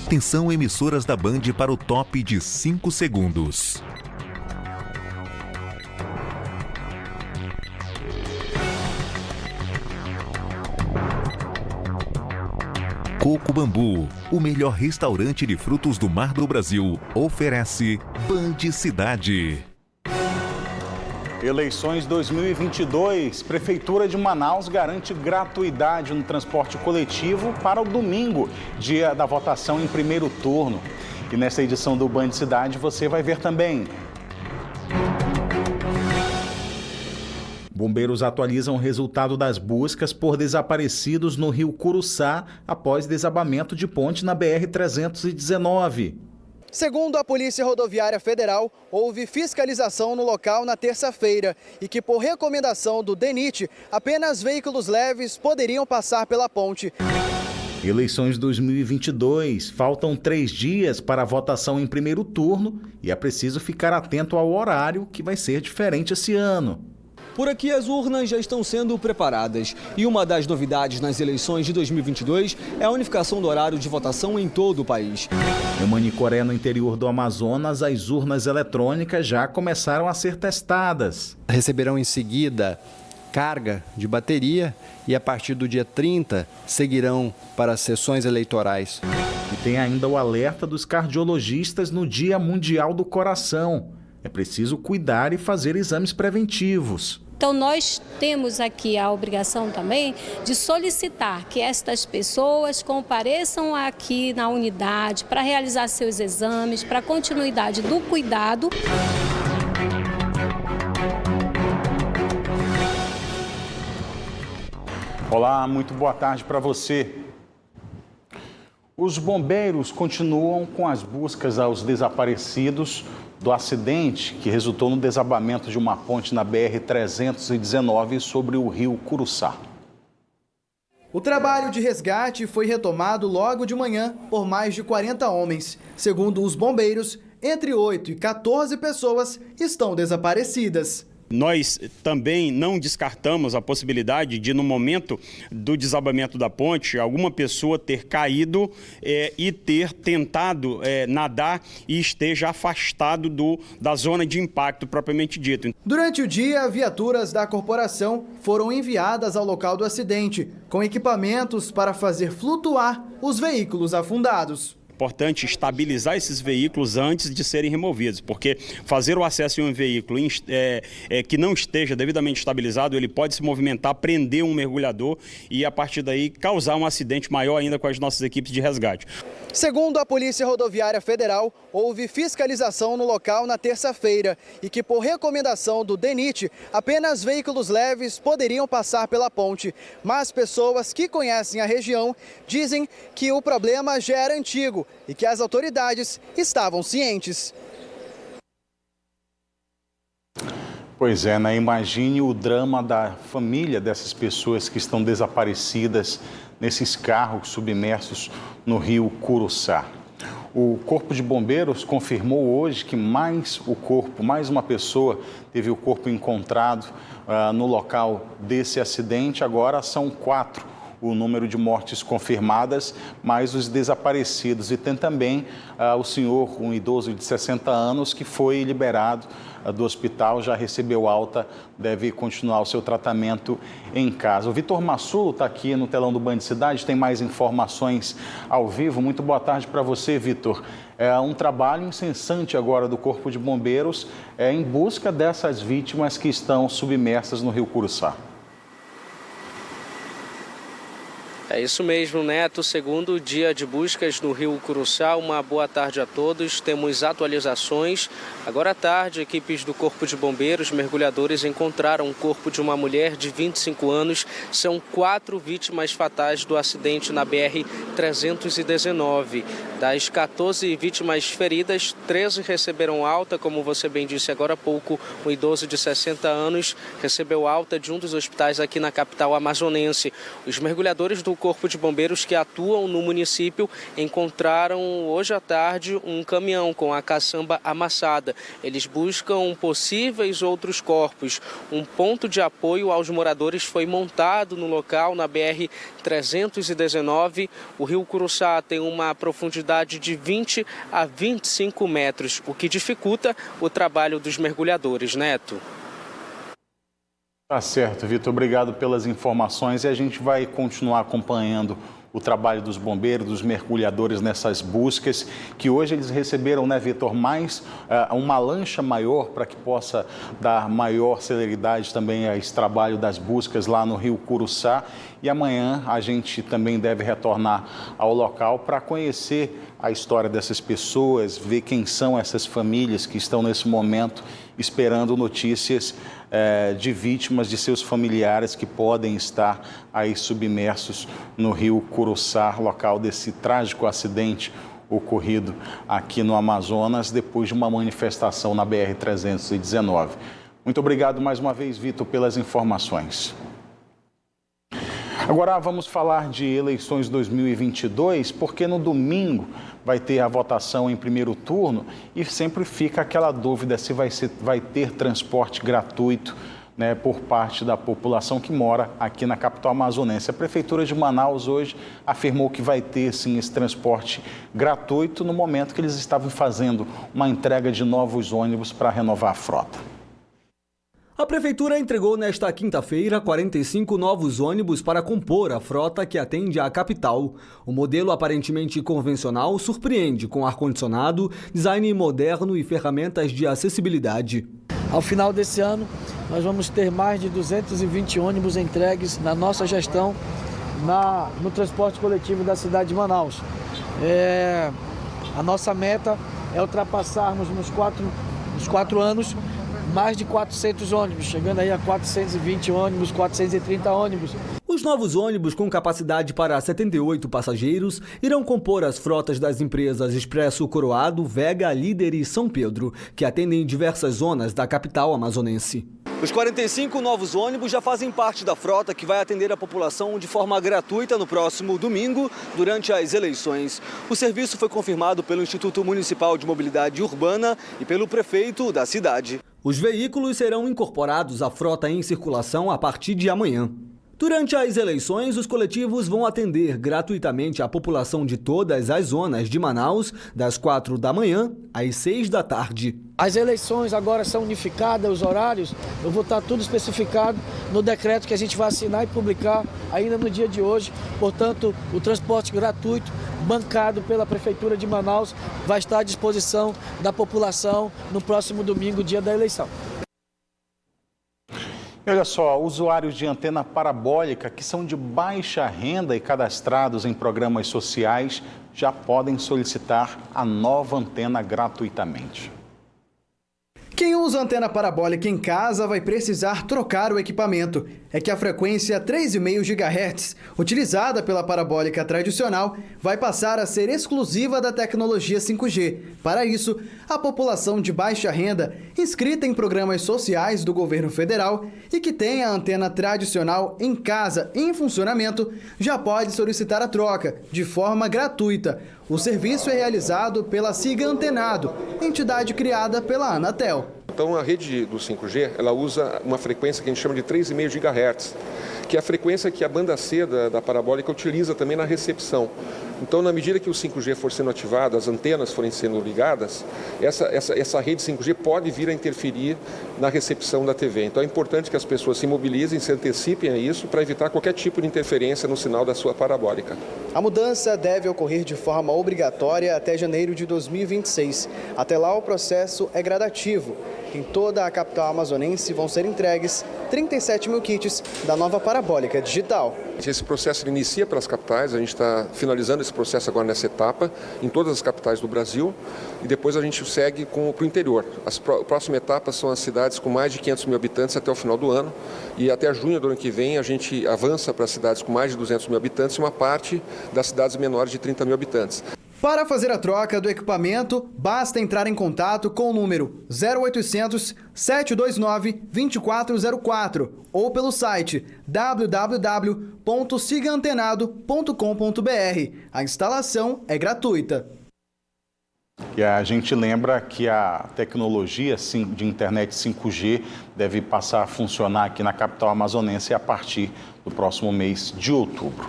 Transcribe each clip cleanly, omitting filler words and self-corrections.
Atenção, emissoras da Band, para o top de 5 segundos. Coco Bambu, o melhor restaurante de frutos do mar do Brasil, oferece Band Cidade. Eleições 2022. Prefeitura de Manaus garante gratuidade no transporte coletivo para o domingo, dia da votação em primeiro turno. E nessa edição do Band Cidade você vai ver também. Bombeiros atualizam o resultado das buscas por desaparecidos no Rio Curuçá após desabamento de ponte na BR-319. Segundo a Polícia Rodoviária Federal, houve fiscalização no local na terça-feira e que, por recomendação do DENIT, apenas veículos leves poderiam passar pela ponte. Eleições 2022. Faltam 3 dias para a votação em primeiro turno e é preciso ficar atento ao horário, que vai ser diferente esse ano. Por aqui as urnas já estão sendo preparadas e uma das novidades nas eleições de 2022 é a unificação do horário de votação em todo o país. Em Manicoré, no interior do Amazonas, as urnas eletrônicas já começaram a ser testadas. Receberão em seguida carga de bateria e a partir do dia 30 seguirão para as sessões eleitorais. E tem ainda o alerta dos cardiologistas no Dia Mundial do Coração. É preciso cuidar e fazer exames preventivos. Então, nós temos aqui a obrigação também de solicitar que estas pessoas compareçam aqui na unidade para realizar seus exames, para a continuidade do cuidado. Olá, muito boa tarde para você. Os bombeiros continuam com as buscas aos desaparecidos do acidente que resultou no desabamento de uma ponte na BR-319 sobre o rio Curuçá. O trabalho de resgate foi retomado logo de manhã por mais de 40 homens. Segundo os bombeiros, entre 8 e 14 pessoas estão desaparecidas. Nós também não descartamos a possibilidade de, no momento do desabamento da ponte, alguma pessoa ter caído e ter tentado nadar e esteja afastado da zona de impacto propriamente dito. Durante o dia, viaturas da corporação foram enviadas ao local do acidente, com equipamentos para fazer flutuar os veículos afundados. Importante estabilizar esses veículos antes de serem removidos, porque fazer o acesso em um veículo que não esteja devidamente estabilizado, ele pode se movimentar, prender um mergulhador e, a partir daí, causar um acidente maior ainda com as nossas equipes de resgate. Segundo a Polícia Rodoviária Federal, houve fiscalização no local na terça-feira e que, por recomendação do DENIT, apenas veículos leves poderiam passar pela ponte. Mas pessoas que conhecem a região dizem que o problema já era antigo e que as autoridades estavam cientes. Pois é, né? Imagine o drama da família dessas pessoas que estão desaparecidas nesses carros submersos no rio Curuçá. O Corpo de Bombeiros confirmou hoje que mais uma pessoa teve o corpo encontrado no local desse acidente. Agora são 4 o número de mortes confirmadas, mais os desaparecidos. E tem também o senhor, um idoso de 60 anos, que foi liberado do hospital, já recebeu alta, deve continuar o seu tratamento em casa. O Vitor Massulo está aqui no telão do Band Cidade, tem mais informações ao vivo. Muito boa tarde para você, Vitor. É um trabalho incessante agora do Corpo de Bombeiros em busca dessas vítimas que estão submersas no rio Curuçá. É isso mesmo, Neto. Segundo dia de buscas no rio Curuçá, uma boa tarde a todos. Temos atualizações. Agora à tarde, equipes do Corpo de Bombeiros, mergulhadores, encontraram o corpo de uma mulher de 25 anos. São 4 vítimas fatais do acidente na BR-319. Das 14 vítimas feridas, 13 receberam alta, como você bem disse agora há pouco. Um idoso de 60 anos recebeu alta de um dos hospitais aqui na capital amazonense. Os mergulhadores do Corpo de Bombeiros que atuam no município encontraram hoje à tarde um caminhão com a caçamba amassada. Eles buscam possíveis outros corpos. Um ponto de apoio aos moradores foi montado no local, na BR-319. O rio Curuçá tem uma profundidade de 20 a 25 metros, o que dificulta o trabalho dos mergulhadores. Neto. Tá certo, Vitor. Obrigado pelas informações e a gente vai continuar acompanhando o trabalho dos bombeiros, dos mergulhadores nessas buscas, que hoje eles receberam, né, Vitor, mais uma lancha maior para que possa dar maior celeridade também a esse trabalho das buscas lá no rio Curuçá. E amanhã a gente também deve retornar ao local para conhecer a história dessas pessoas, ver quem são essas famílias que estão nesse momento esperando notícias de vítimas de seus familiares que podem estar aí submersos no rio Curuçá, local desse trágico acidente ocorrido aqui no Amazonas depois de uma manifestação na BR-319. Muito obrigado mais uma vez, Vitor, pelas informações. Agora vamos falar de eleições 2022, porque no domingo vai ter a votação em primeiro turno e sempre fica aquela dúvida se vai ter transporte gratuito, né, por parte da população que mora aqui na capital amazonense. A Prefeitura de Manaus hoje afirmou que vai ter sim esse transporte gratuito no momento que eles estavam fazendo uma entrega de novos ônibus para renovar a frota. A Prefeitura entregou nesta quinta-feira 45 novos ônibus para compor a frota que atende à capital. O modelo aparentemente convencional surpreende com ar-condicionado, design moderno e ferramentas de acessibilidade. Ao final desse ano, nós vamos ter mais de 220 ônibus entregues na nossa gestão no transporte coletivo da cidade de Manaus. A nossa meta é ultrapassarmos nos quatro anos mais de 400 ônibus, chegando aí a 420 ônibus, 430 ônibus. Os novos ônibus com capacidade para 78 passageiros irão compor as frotas das empresas Expresso Coroado, Vega, Líder e São Pedro, que atendem diversas zonas da capital amazonense. Os 45 novos ônibus já fazem parte da frota que vai atender a população de forma gratuita no próximo domingo, durante as eleições. O serviço foi confirmado pelo Instituto Municipal de Mobilidade Urbana e pelo prefeito da cidade. Os veículos serão incorporados à frota em circulação a partir de amanhã. Durante as eleições, os coletivos vão atender gratuitamente a população de todas as zonas de Manaus, das 4 da manhã às 6 da tarde. As eleições agora são unificadas, os horários, eu vou estar tudo especificado no decreto que a gente vai assinar e publicar ainda no dia de hoje. Portanto, o transporte gratuito, bancado pela Prefeitura de Manaus, vai estar à disposição da população no próximo domingo, dia da eleição. E olha só, usuários de antena parabólica que são de baixa renda e cadastrados em programas sociais já podem solicitar a nova antena gratuitamente. Quem usa antena parabólica em casa vai precisar trocar o equipamento. É que a frequência 3,5 GHz, utilizada pela parabólica tradicional, vai passar a ser exclusiva da tecnologia 5G. Para isso, a população de baixa renda, inscrita em programas sociais do governo federal e que tem a antena tradicional em casa em funcionamento, já pode solicitar a troca, de forma gratuita. O serviço é realizado pela SIGA Antenado, entidade criada pela Anatel. Então, a rede do 5G, ela usa uma frequência que a gente chama de 3,5 GHz, que é a frequência que a banda C da parabólica utiliza também na recepção. Então, na medida que o 5G for sendo ativado, as antenas forem sendo ligadas, essa rede 5G pode vir a interferir na recepção da TV. Então, é importante que as pessoas se mobilizem, se antecipem a isso para evitar qualquer tipo de interferência no sinal da sua parabólica. A mudança deve ocorrer de forma obrigatória até janeiro de 2026. Até lá, o processo é gradativo. Em toda a capital amazonense vão ser entregues 37 mil kits da nova parabólica digital. Esse processo inicia pelas capitais, a gente está finalizando esse processo agora nessa etapa, em todas as capitais do Brasil, e depois a gente segue para o interior. A próxima etapa são as cidades com mais de 500 mil habitantes até o final do ano, e até junho do ano que vem a gente avança para as cidades com mais de 200 mil habitantes e uma parte das cidades menores de 30 mil habitantes. Para fazer a troca do equipamento, basta entrar em contato com o número 0800 729 2404 ou pelo site www.sigaantenado.com.br. A instalação é gratuita. E a gente lembra que a tecnologia de internet 5G deve passar a funcionar aqui na capital amazonense a partir do próximo mês de outubro.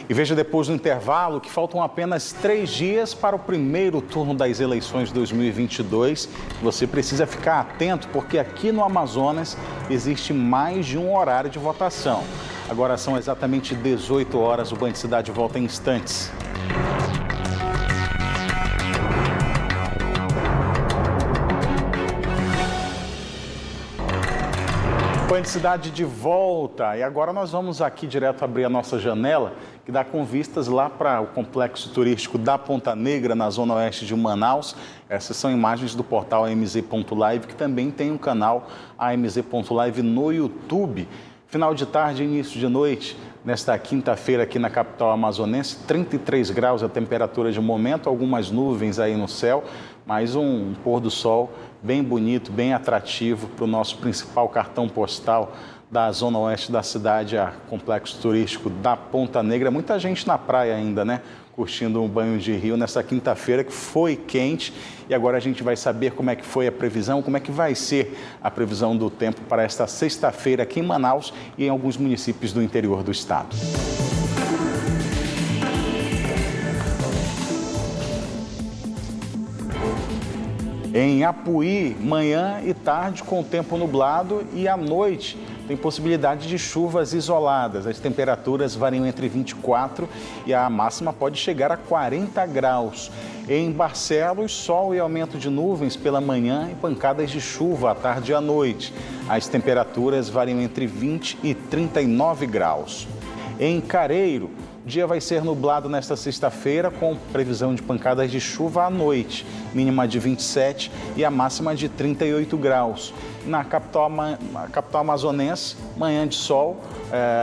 E veja depois do intervalo que faltam apenas 3 dias para o primeiro turno das eleições de 2022. Você precisa ficar atento porque aqui no Amazonas existe mais de um horário de votação. Agora são exatamente 18 horas, o Band Cidade volta em instantes. Band Cidade de volta e agora nós vamos aqui direto abrir a nossa janela que dá com vistas lá para o complexo turístico da Ponta Negra, na zona oeste de Manaus. Essas são imagens do portal AMZ.live, que também tem um canal AMZ.live no YouTube. Final de tarde e início de noite, nesta quinta-feira aqui na capital amazonense, 33 graus a temperatura de momento, algumas nuvens aí no céu, mas um pôr do sol bem bonito, bem atrativo para o nosso principal cartão postal da zona oeste da cidade, a complexo turístico da Ponta Negra. Muita gente na praia ainda, né? Curtindo um banho de rio nessa quinta-feira que foi quente. E agora a gente vai saber como é que foi a previsão, como é que vai ser a previsão do tempo para esta sexta-feira aqui em Manaus e em alguns municípios do interior do estado. Em Apuí, manhã e tarde com tempo nublado e à noite tem possibilidade de chuvas isoladas. As temperaturas variam entre 24 e a máxima pode chegar a 40 graus. Em Barcelos, sol e aumento de nuvens pela manhã e pancadas de chuva à tarde e à noite. As temperaturas variam entre 20 e 39 graus. Em Careiro, o dia vai ser nublado nesta sexta-feira com previsão de pancadas de chuva à noite, mínima de 27 e a máxima de 38 graus. Na capital amazonense, manhã de sol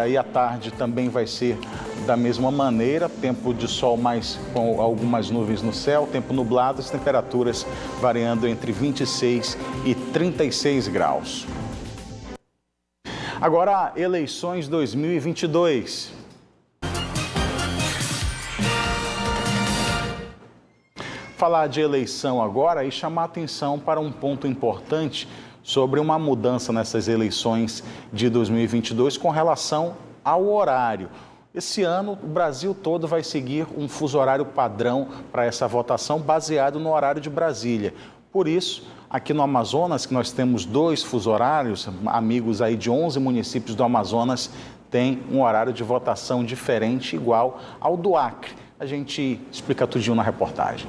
e à tarde também vai ser da mesma maneira, tempo de sol mais com algumas nuvens no céu, tempo nublado, as temperaturas variando entre 26 e 36 graus. Agora, eleições 2022. Falar de eleição agora e chamar atenção para um ponto importante sobre uma mudança nessas eleições de 2022 com relação ao horário. Esse ano, o Brasil todo vai seguir um fuso horário padrão para essa votação baseado no horário de Brasília. Por isso, aqui no Amazonas, que nós temos 2 fuso horários, amigos aí de 11 municípios do Amazonas têm um horário de votação diferente, igual ao do Acre. A gente explica tudinho na reportagem.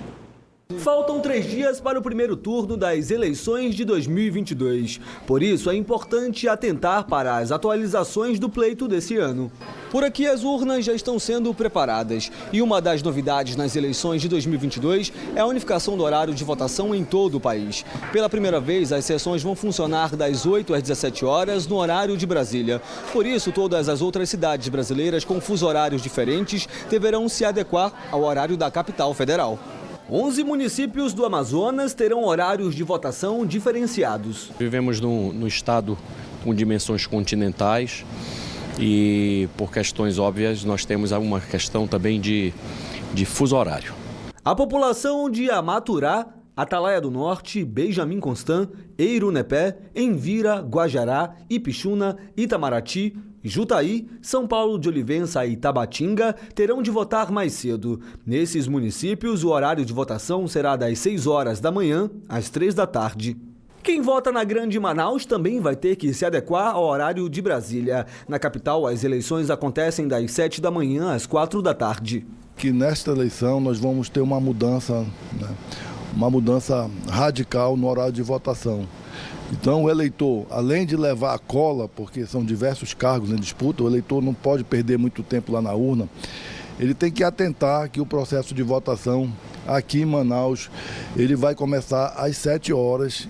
Faltam 3 dias para o primeiro turno das eleições de 2022. Por isso, é importante atentar para as atualizações do pleito desse ano. Por aqui, as urnas já estão sendo preparadas. E uma das novidades nas eleições de 2022 é a unificação do horário de votação em todo o país. Pela primeira vez, as sessões vão funcionar das 8 às 17 horas no horário de Brasília. Por isso, todas as outras cidades brasileiras com fuso horários diferentes deverão se adequar ao horário da capital federal. 11 municípios do Amazonas terão horários de votação diferenciados. Vivemos no estado com dimensões continentais e, por questões óbvias, nós temos uma questão também de fuso horário. A população de Amaturá, Atalaia do Norte, Benjamin Constant, Eirunepé, Envira, Guajará, Ipixuna, Itamaraty, Jutaí, São Paulo de Olivença e Tabatinga terão de votar mais cedo. Nesses municípios, o horário de votação será das 6 horas da manhã às 3 da tarde. Quem vota na Grande Manaus também vai ter que se adequar ao horário de Brasília. Na capital, as eleições acontecem das 7 da manhã às 4 da tarde. Que nesta eleição nós vamos ter uma mudança, uma mudança radical no horário de votação. Então o eleitor, além de levar a cola, porque são diversos cargos em disputa, o eleitor não pode perder muito tempo lá na urna, ele tem que atentar que o processo de votação aqui em Manaus, ele vai começar às 7 horas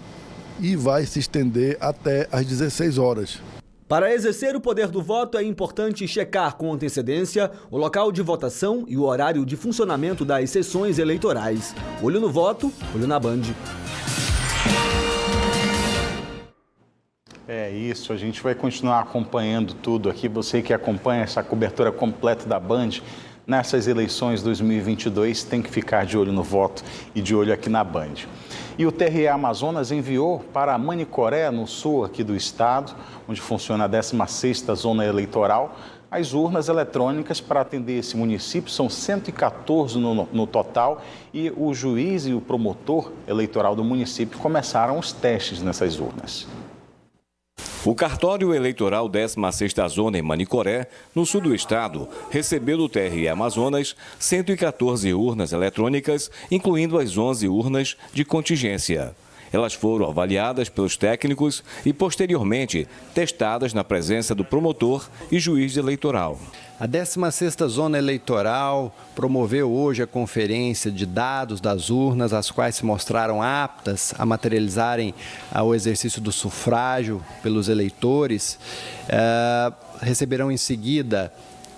e vai se estender até às 16 horas. Para exercer o poder do voto, é importante checar com antecedência o local de votação e o horário de funcionamento das sessões eleitorais. Olho no voto, olho na Band. É isso, a gente vai continuar acompanhando tudo aqui. Você que acompanha essa cobertura completa da Band, nessas eleições 2022, tem que ficar de olho no voto e de olho aqui na Band. E o TRE Amazonas enviou para Manicoré, no sul aqui do estado, onde funciona a 16ª zona eleitoral, as urnas eletrônicas para atender esse município. São 114 no total, e o juiz e o promotor eleitoral do município começaram os testes nessas urnas. O cartório eleitoral 16ª Zona em Manicoré, no sul do estado, recebeu do TRE Amazonas 114 urnas eletrônicas, incluindo as 11 urnas de contingência. Elas foram avaliadas pelos técnicos e, posteriormente, testadas na presença do promotor e juiz eleitoral. A 16ª Zona Eleitoral promoveu hoje a conferência de dados das urnas, as quais se mostraram aptas a materializarem o exercício do sufrágio pelos eleitores. Receberão em seguida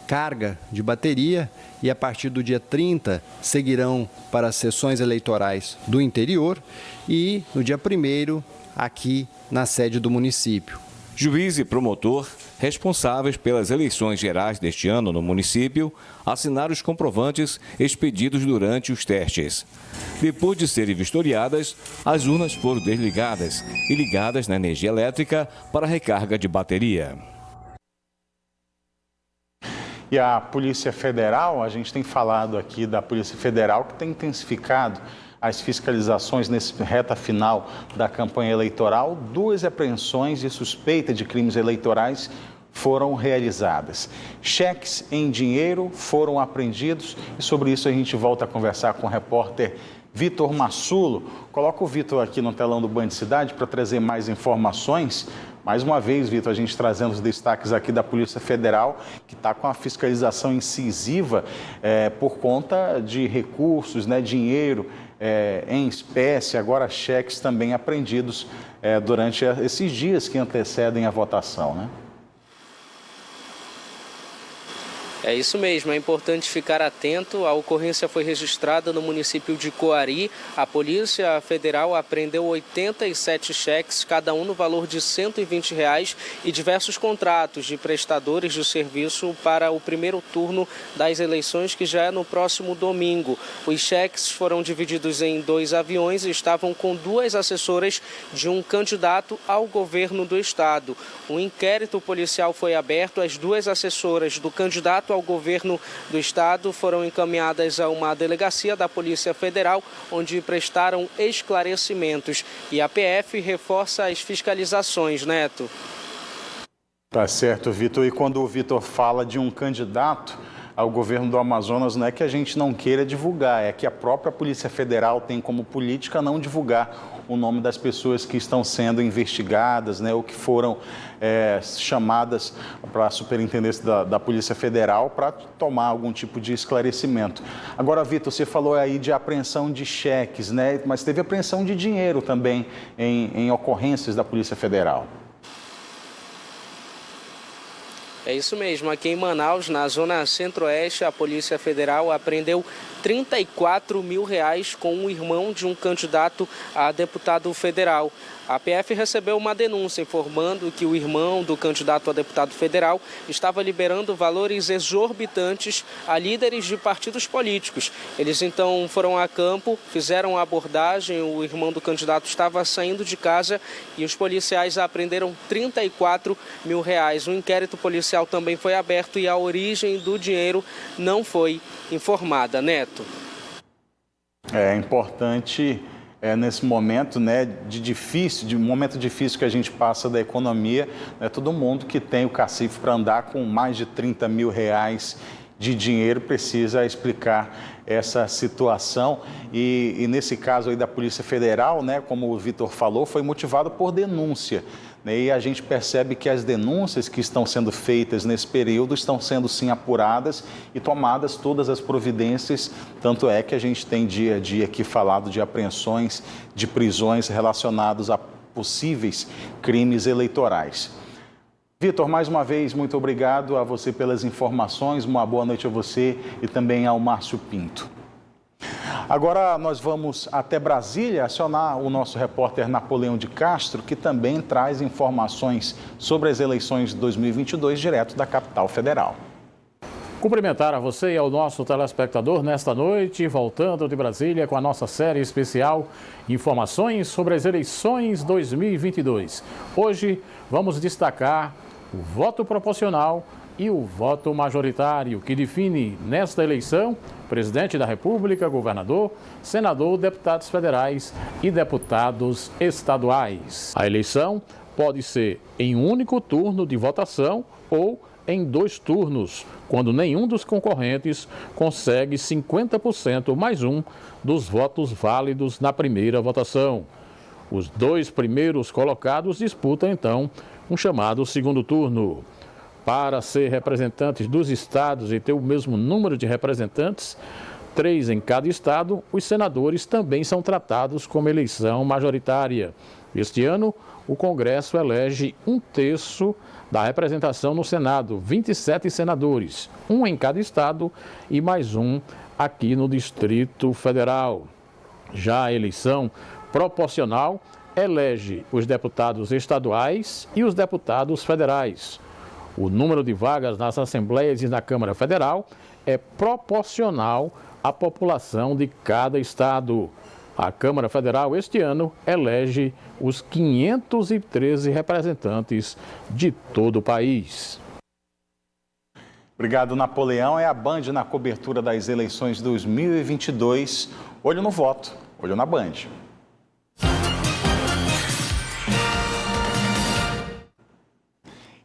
carga de bateria e, a partir do dia 30, seguirão para as sessões eleitorais do interior e, no dia 1º, aqui na sede do município. Juiz e promotor, responsáveis pelas eleições gerais deste ano no município, assinaram os comprovantes expedidos durante os testes. Depois de serem vistoriadas, as urnas foram desligadas e ligadas na energia elétrica para recarga de bateria. E a Polícia Federal, a gente tem falado aqui da Polícia Federal, que tem intensificado as fiscalizações nesse reta final da campanha eleitoral. 2 apreensões de suspeita de crimes eleitorais foram realizadas. Cheques em dinheiro foram apreendidos, e sobre isso a gente volta a conversar com o repórter Vitor Massulo. Coloca o Vitor aqui no telão do Band Cidade para trazer mais informações. Mais uma vez, Vitor, a gente trazendo os destaques aqui da Polícia Federal, que está com a fiscalização incisiva por conta de recursos, dinheiro em espécie, agora cheques também apreendidos durante esses dias que antecedem a votação, né? É isso mesmo, é importante ficar atento. A ocorrência foi registrada no município de Coari. A Polícia Federal apreendeu 87 cheques, cada um no valor de R$ 120, e diversos contratos de prestadores de serviço para o primeiro turno das eleições, que já é no próximo domingo. Os cheques foram divididos em 2 aviões e estavam com 2 assessoras de um candidato ao governo do estado. Um inquérito policial foi aberto. As 2 assessoras do candidato ao governo do estado foram encaminhadas a uma delegacia da Polícia Federal, onde prestaram esclarecimentos. E a PF reforça as fiscalizações, Neto. Tá certo, Vitor. E quando o Vitor fala de um candidato ao governo do Amazonas, não é que a gente não queira divulgar, é que a própria Polícia Federal tem como política não divulgar o nome das pessoas que estão sendo investigadas, ou que foram chamadas para a superintendência da Polícia Federal para tomar algum tipo de esclarecimento. Agora, Vitor, você falou aí de apreensão de cheques, mas teve apreensão de dinheiro também em ocorrências da Polícia Federal. É isso mesmo, aqui em Manaus, na zona centro-oeste, a Polícia Federal apreendeu R$ 34 mil com o irmão de um candidato a deputado federal. A PF recebeu uma denúncia informando que o irmão do candidato a deputado federal estava liberando valores exorbitantes a líderes de partidos políticos. Eles então foram a campo, fizeram a abordagem, o irmão do candidato estava saindo de casa e os policiais apreenderam R$ 34 mil. Um inquérito policial também foi aberto e a origem do dinheiro não foi informada. Neto. É importante nesse momento de um momento difícil que a gente passa da economia, todo mundo que tem o cacife para andar com mais de R$ 30 mil de dinheiro precisa explicar essa situação. E nesse caso aí da Polícia Federal, como o Vitor falou, foi motivado por denúncia. E a gente percebe que as denúncias que estão sendo feitas nesse período estão sendo sim apuradas e tomadas todas as providências. Tanto é que a gente tem dia a dia aqui falado de apreensões, de prisões relacionadas a possíveis crimes eleitorais. Vitor, mais uma vez, muito obrigado a você pelas informações, uma boa noite a você e também ao Márcio Pinto. Agora nós vamos até Brasília acionar o nosso repórter Napoleão de Castro, que também traz informações sobre as eleições de 2022 direto da capital federal. Cumprimentar a você e ao nosso telespectador nesta noite, voltando de Brasília com a nossa série especial Informações sobre as eleições 2022. Hoje vamos destacar o voto proporcional e o voto majoritário, que define nesta eleição presidente da República, governador, senador, deputados federais e deputados estaduais. A eleição pode ser em um único turno de votação ou em 2 turnos, quando nenhum dos concorrentes consegue 50% mais um dos votos válidos na primeira votação. Os 2 primeiros colocados disputam, então, um chamado segundo turno. Para ser representantes dos estados e ter o mesmo número de representantes, 3 em cada estado, os senadores também são tratados como eleição majoritária. Este ano, o Congresso elege 1/3 da representação no Senado, 27 senadores, 1 em cada estado e mais 1 aqui no Distrito Federal. Já a eleição proporcional elege os deputados estaduais e os deputados federais. O número de vagas nas assembleias e na Câmara Federal é proporcional à população de cada estado. A Câmara Federal, este ano, elege os 513 representantes de todo o país. Obrigado, Napoleão. É a Band na cobertura das eleições 2022. Olho no voto, olho na Band.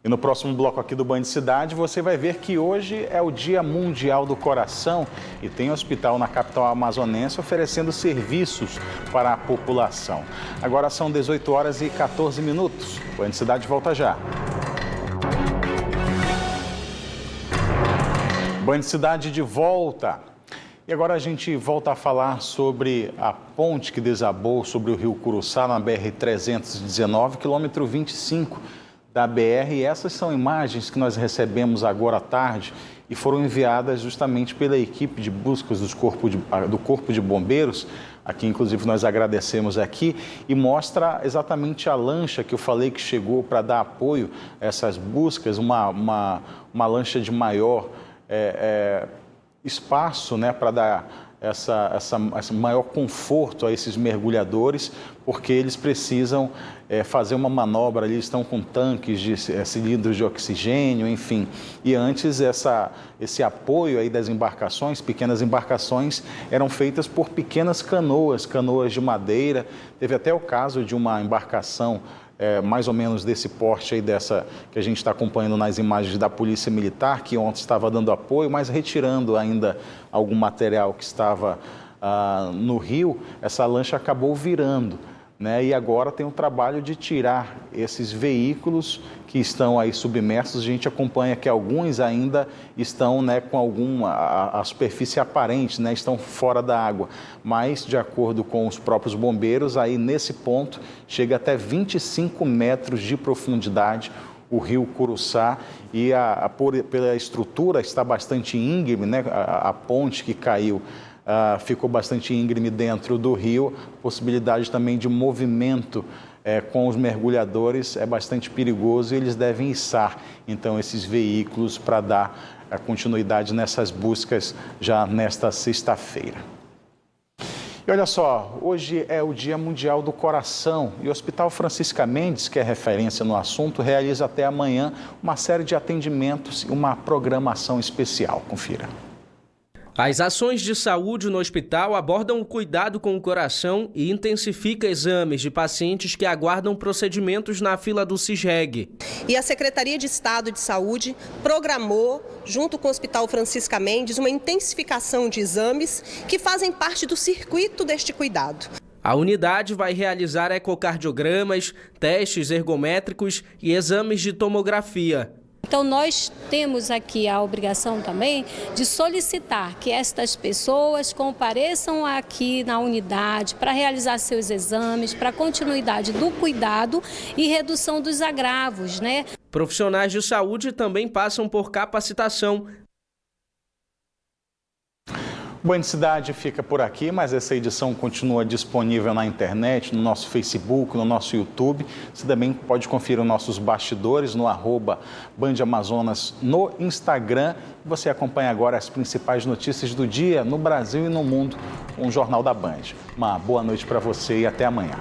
E no próximo bloco aqui do Band Cidade, você vai ver que hoje é o Dia Mundial do Coração e tem hospital na capital amazonense oferecendo serviços para a população. Agora são 18h14. Band Cidade volta já. Band Cidade de volta. E agora a gente volta a falar sobre a ponte que desabou sobre o rio Curuçá na BR-319, quilômetro 25. Da BR, e essas são imagens que nós recebemos agora à tarde e foram enviadas justamente pela equipe de buscas do Corpo de Bombeiros, aqui inclusive nós agradecemos aqui, e mostra exatamente a lancha que eu falei que chegou para dar apoio a essas buscas, uma lancha de maior espaço, né, para dar esse maior conforto a esses mergulhadores, porque eles precisam fazer uma manobra ali, estão com tanques de cilindros de oxigênio, enfim. E antes esse apoio aí das embarcações, pequenas embarcações, eram feitas por pequenas canoas de madeira. Teve até o caso de uma embarcação mais ou menos desse porte aí, dessa que a gente está acompanhando nas imagens da Polícia Militar, que ontem estava dando apoio, mas retirando ainda algum material que estava no rio. Essa lancha acabou virando, né? E agora tem o trabalho de tirar esses veículos que estão aí submersos. A gente acompanha que alguns ainda estão, né, com a superfície aparente, né, estão fora da água, mas de acordo com os próprios bombeiros, aí nesse ponto chega até 25 metros de profundidade o rio Curuçá, e pela estrutura está bastante íngreme, né, a ponte que caiu ficou bastante íngreme dentro do rio. Possibilidade também de movimento com os mergulhadores é bastante perigoso e eles devem içar, então, esses veículos para dar continuidade nessas buscas já nesta sexta-feira. E olha só, hoje é o Dia Mundial do Coração e o Hospital Francisca Mendes, que é referência no assunto, realiza até amanhã uma série de atendimentos e uma programação especial. Confira. As ações de saúde no hospital abordam o cuidado com o coração e intensifica exames de pacientes que aguardam procedimentos na fila do CISREG. E a Secretaria de Estado de Saúde programou, junto com o Hospital Francisca Mendes, uma intensificação de exames que fazem parte do circuito deste cuidado. A unidade vai realizar ecocardiogramas, testes ergométricos e exames de tomografia. Então, nós temos aqui a obrigação também de solicitar que estas pessoas compareçam aqui na unidade para realizar seus exames, para continuidade do cuidado e redução dos agravos, né? Profissionais de saúde também passam por capacitação. O Band Cidade fica por aqui, mas essa edição continua disponível na internet, no nosso Facebook, no nosso YouTube. Você também pode conferir os nossos bastidores no @BandAmazonas no Instagram. Você acompanha agora as principais notícias do dia no Brasil e no mundo com o Jornal da Band. Uma boa noite para você e até amanhã.